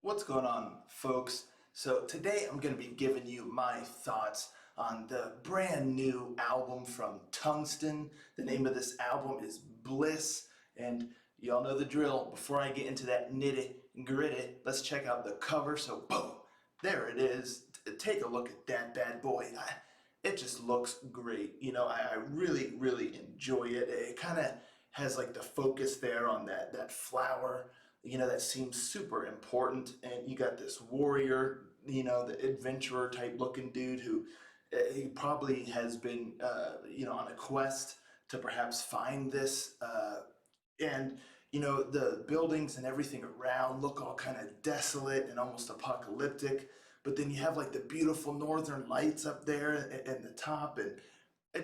What's going on, folks? So today I'm going to be giving you my thoughts on the brand new album from Tungsten. The name of this album is Bliss, and y'all know the drill. Before I get into that nitty gritty, let's check out the cover. So boom, there it is. Take a look at that bad boy. It just looks great. I really enjoy it. It kind of has like the focus there on that flower, that seems super important. And you got this warrior, the adventurer type looking dude who he probably has been, on a quest to perhaps find this. And the buildings and everything around look all kind of desolate and almost apocalyptic, but then you have like the beautiful northern lights up there in the top, and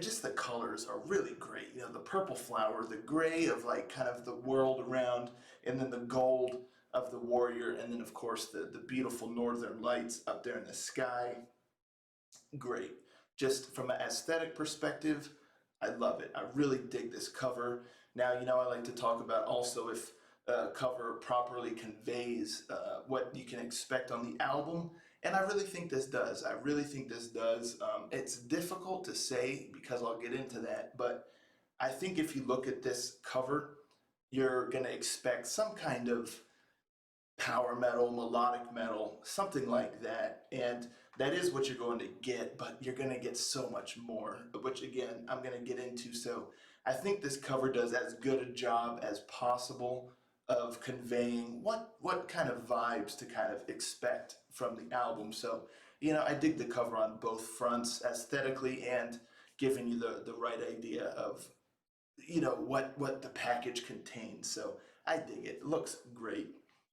just the colors are really great. The purple flower, the gray of like kind of the world around, and then the gold of the warrior, and then of course the beautiful northern lights up there in the sky. Great. Just from an aesthetic perspective, I love it. I really dig this cover. Now, I like to talk about also if a cover properly conveys what you can expect on the album, and I really think this does. I really think this does. It's difficult to say because I'll get into that, but I think if you look at this cover, you're going to expect some kind of power metal, melodic metal, something like that. And that is what you're going to get, but you're going to get so much more, which again, I'm going to get into. So I think this cover does as good a job as possible of conveying what kind of vibes to kind of expect from the album. So, I dig the cover on both fronts, aesthetically and giving you the right idea of what the package contains. So I dig it. It looks great.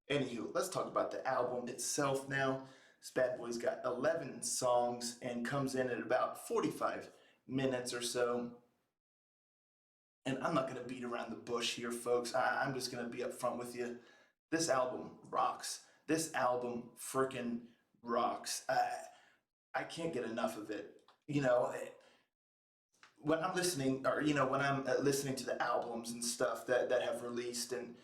Anywho, let's talk about the album itself now. This bad boy's got 11 songs and comes in at about 45 minutes or so. And I'm not going to beat around the bush here, folks. I'm just going to be upfront with you. This album rocks. This album frickin' rocks. I can't get enough of it. When I'm listening, or when I'm listening to the albums and stuff that have released, and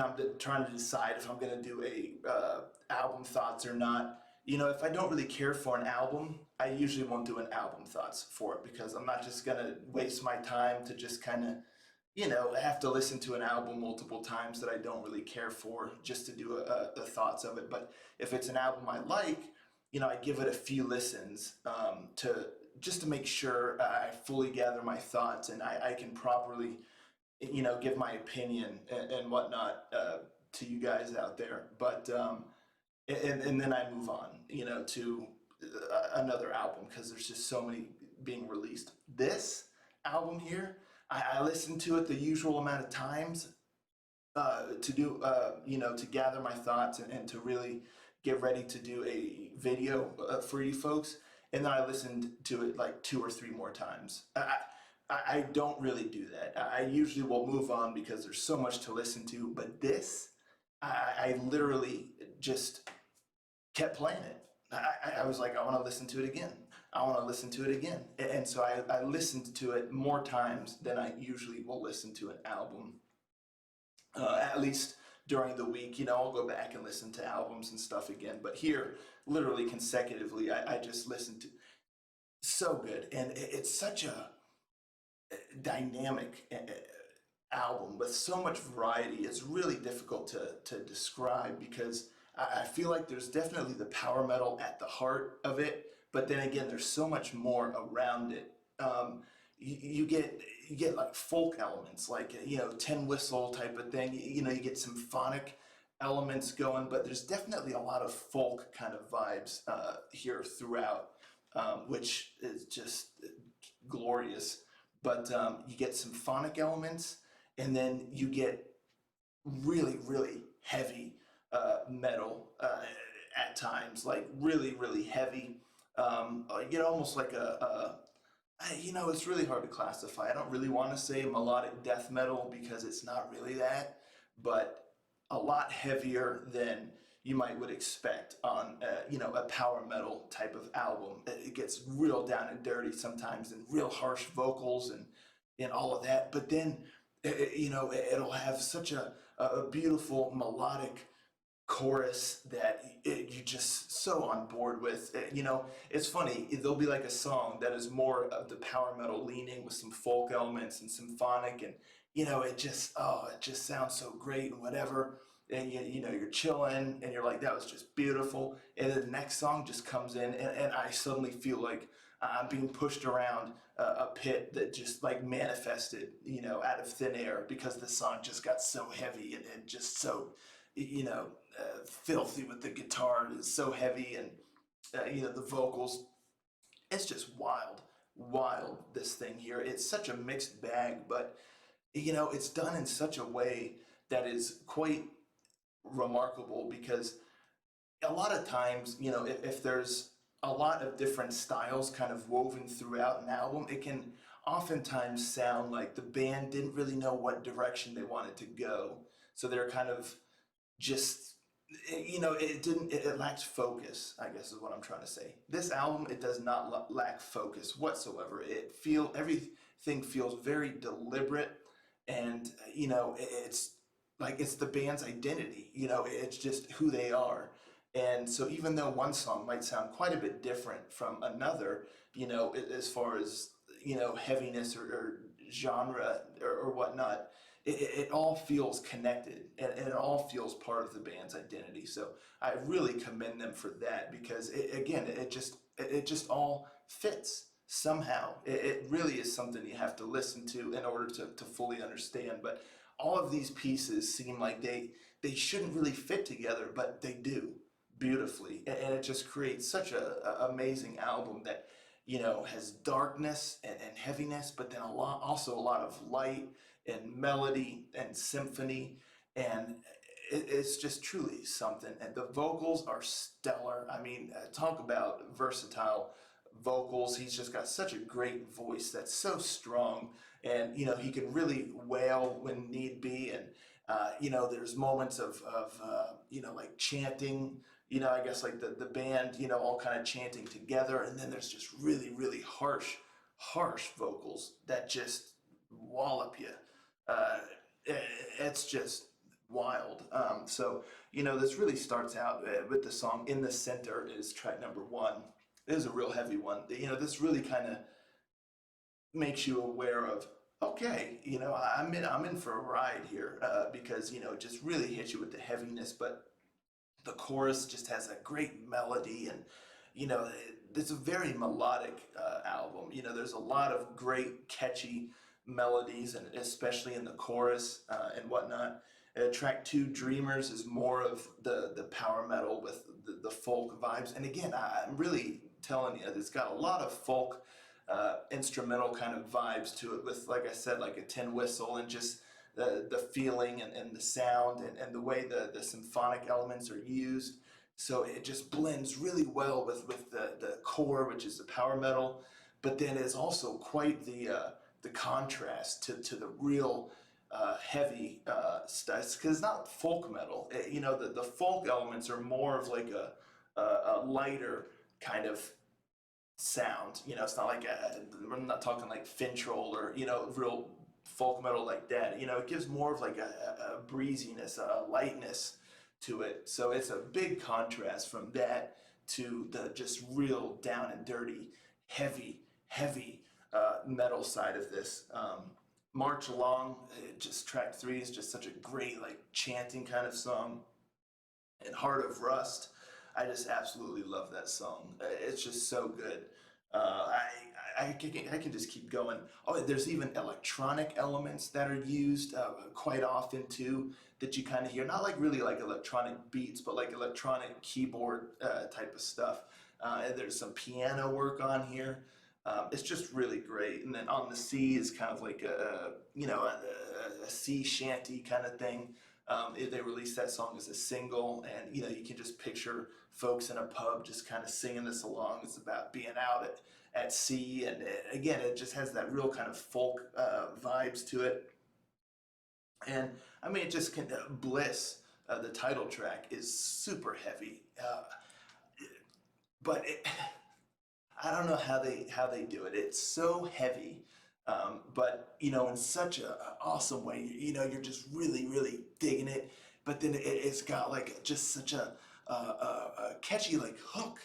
I'm trying to decide if I'm going to do a album thoughts or not. If I don't really care for an album, I usually won't do an album thoughts for it because I'm not just going to waste my time to just kind of have to listen to an album multiple times that I don't really care for just to do the thoughts of it. But if it's an album I like, I give it a few listens to make sure I fully gather my thoughts and I can properly, give my opinion and whatnot to you guys out there. But and then I move on, to another album because there's just so many being released. This album here, I listened to it the usual amount of times to do, to gather my thoughts and to really get ready to do a video for you folks. And then I listened to it like two or three more times. I don't really do that. I usually will move on because there's so much to listen to. But this, I literally just kept playing it. I was like, I want to listen to it again. I want to listen to it again. And so I listened to it more times than I usually will listen to an album. At least during the week, I'll go back and listen to albums and stuff again. But here, literally consecutively, I just listened to so good. And it's such a dynamic album with so much variety. It's really difficult to describe because I feel like there's definitely the power metal at the heart of it, but then again, there's so much more around it. You get like folk elements, like tin whistle type of thing. You get symphonic elements going, but there's definitely a lot of folk kind of vibes here throughout, which is just glorious. But you get symphonic elements, and then you get really heavy metal at times, like really heavy. You get almost like it's really hard to classify. I don't really want to say melodic death metal because it's not really that, but a lot heavier than you might would expect on a power metal type of album. It gets real down and dirty sometimes and real harsh vocals and all of that. But then it'll have such a beautiful melodic chorus that just so on board with. It's funny. There'll be like a song that is more of the power metal leaning with some folk elements and symphonic, and it just sounds so great and whatever. And you're chilling and you're like, that was just beautiful. And then the next song just comes in, and I suddenly feel like I'm being pushed around a pit that just like manifested, out of thin air because the song just got so heavy and just so, filthy with the guitar. It's so heavy, and the vocals. It's just wild, wild. This thing here. It's such a mixed bag, but it's done in such a way that is quite remarkable because a lot of times, if there's a lot of different styles kind of woven throughout an album, it can oftentimes sound like the band didn't really know what direction they wanted to go. So they're kind of just, it lacks focus, I guess is what I'm trying to say. This album, it does not lack focus whatsoever. Everything feels very deliberate, and it's like it's the band's identity. It's just who they are. And so even though one song might sound quite a bit different from another, as far as heaviness or genre or whatnot, it all feels connected, and it all feels part of the band's identity. So I really commend them for that because it just all fits somehow. It really is something you have to listen to in order to fully understand. But all of these pieces seem like they shouldn't really fit together, but they do beautifully, and it just creates such a amazing album that has darkness and heaviness, but then also a lot of light and melody and symphony, and it's just truly something. And the vocals are stellar. I mean, talk about versatile vocals. He's just got such a great voice that's so strong, and he can really wail when need be. And there's moments of like chanting. I guess like the band, all kind of chanting together, and then there's just really, really harsh vocals that just wallop you. Uh, it's just wild. This really starts out with the song "In the Center" is track number one. It is a real heavy one. This really kind of makes you aware of, okay, I'm in for a ride here, because it just really hits you with the heaviness, but the chorus just has a great melody, and it's a very melodic album. There's a lot of great catchy melodies, and especially in the chorus and whatnot. Track two, Dreamers, is more of the power metal with the folk vibes, and again, I'm really telling you, it's got a lot of folk instrumental kind of vibes to it, with, like I said, like a tin whistle, and just the feeling and the sound, and the way the symphonic elements are used. So it just blends really well with the core, which is the power metal, but then it's also quite the contrast to the real heavy stuff, because it's not folk metal. The folk elements are more of like a lighter kind of sound. It's not like we're not talking like Fintroll or real folk metal like that. It gives more of like a breeziness, a lightness to it. So it's a big contrast from that to the just real down and dirty, heavy metal side of this. March Along, just track three, is just such a great like chanting kind of song. And Heart of Rust, I just absolutely love that song. It's just so good. I can just keep going. Oh, there's even electronic elements that are used quite often too, that you kind of hear. Not like really like electronic beats, but like electronic keyboard type of stuff. And there's some piano work on here. It's just really great. And then On the Sea is kind of like a sea shanty kind of thing. They released that song as a single, and you can just picture folks in a pub just kind of singing this along. It's about being out at sea, and again, it just has that real kind of folk vibes to it. And I mean, it just can. Bliss, the title track, is super heavy, but I don't know how they do it. It's so heavy, but in such a awesome way. You're just really digging it. But then it's got like just such a a catchy like hook,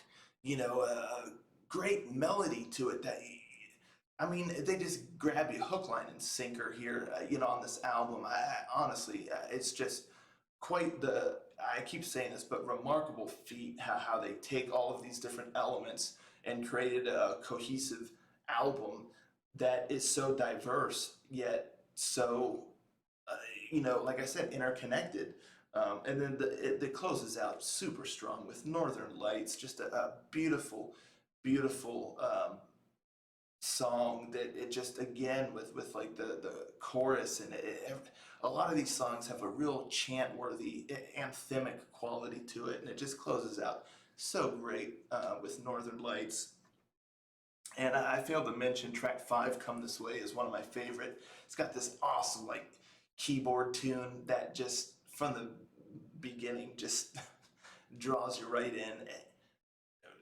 a great melody to it that I mean, they just grab you hook, line, and sinker here, on this album. Honestly, it's just quite the, I keep saying this, but remarkable feat how they take all of these different elements and created a cohesive album that is so diverse, yet so, like I said, interconnected. And then it closes out super strong with Northern Lights, just a beautiful, beautiful song that it just again with like the chorus and a lot of these songs have a real chant worthy anthemic quality to it, and it just closes out so great with Northern Lights. And I failed to mention track 5, Come This Way, is one of my favorite. It's got this awesome like keyboard tune that just from the beginning just draws you right in.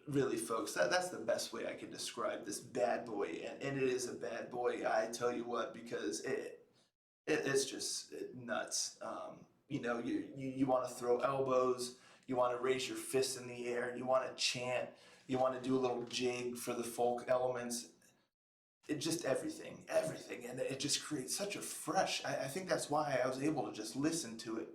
Really, folks, that's the best way I can describe this bad boy, and it is a bad boy. I tell you what, because it's just nuts. You want to throw elbows, you want to raise your fists in the air, you want to chant, you want to do a little jig for the folk elements. It just everything, and it just creates such a fresh. I think that's why I was able to just listen to it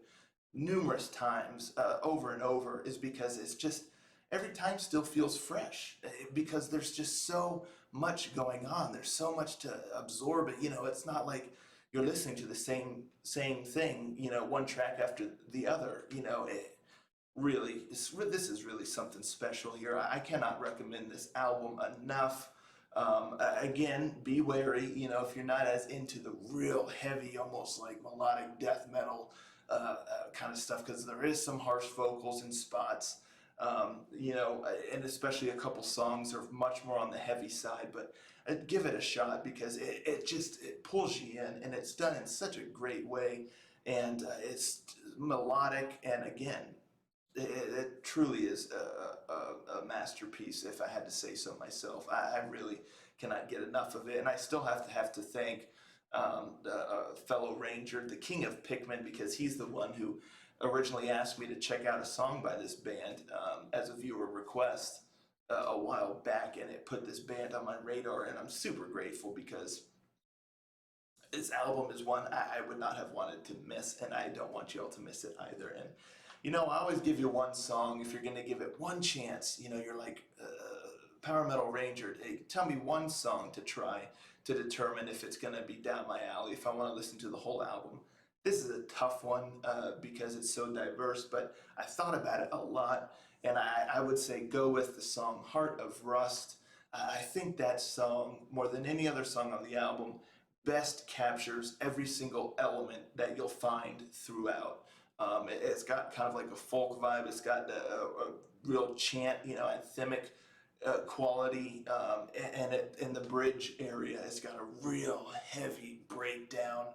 numerous times over and over, is because it's just every time still feels fresh because there's just so much going on. There's so much to absorb. It's not like you're listening to the same thing, one track after the other. This is really something special here. I cannot recommend this album enough. Again, be wary, if you're not as into the real heavy, almost like melodic death metal kind of stuff, because there is some harsh vocals in spots. And especially a couple songs are much more on the heavy side, but give it a shot because it pulls you in, and it's done in such a great way, and it's melodic, and again, it truly is a masterpiece, if I had to say so myself. I really cannot get enough of it, and I still have to thank the fellow ranger, the king of Pikmin, because he's the one who originally asked me to check out a song by this band as a viewer request a while back, and it put this band on my radar, and I'm super grateful because this album is one I would not have wanted to miss, and I don't want you all to miss it either. And I always give you one song if you're going to give it one chance. You're like Power Metal Ranger. Hey, tell me one song to try to determine if it's going to be down my alley, if I want to listen to the whole album. This is a tough one because it's so diverse, but I thought about it a lot, and I would say go with the song Heart of Rust. I think that song, more than any other song on the album, best captures every single element that you'll find throughout. It's got kind of like a folk vibe. It's got a real chant, anthemic quality, and in the bridge area, it's got a real heavy breakdown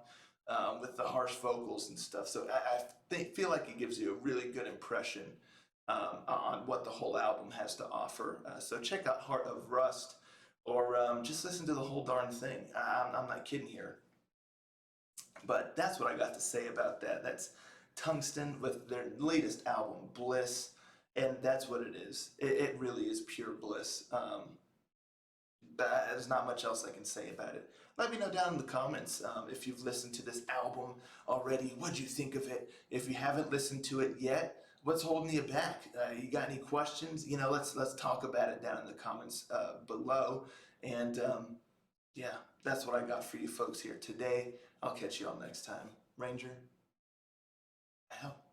with the harsh vocals and stuff. So I feel like it gives you a really good impression on what the whole album has to offer. So check out Heart of Rust, or just listen to the whole darn thing. I'm not kidding here. But that's what I got to say about that. That's Tungsten with their latest album, Bliss, and that's what it is. It really is pure bliss. There's not much else I can say about it. Let me know down in the comments if you've listened to this album already. What'd you think of it? If you haven't listened to it yet, what's holding you back? You got any questions? Let's talk about it down in the comments below. And yeah, that's what I got for you folks here today. I'll catch you all next time. Ranger, out.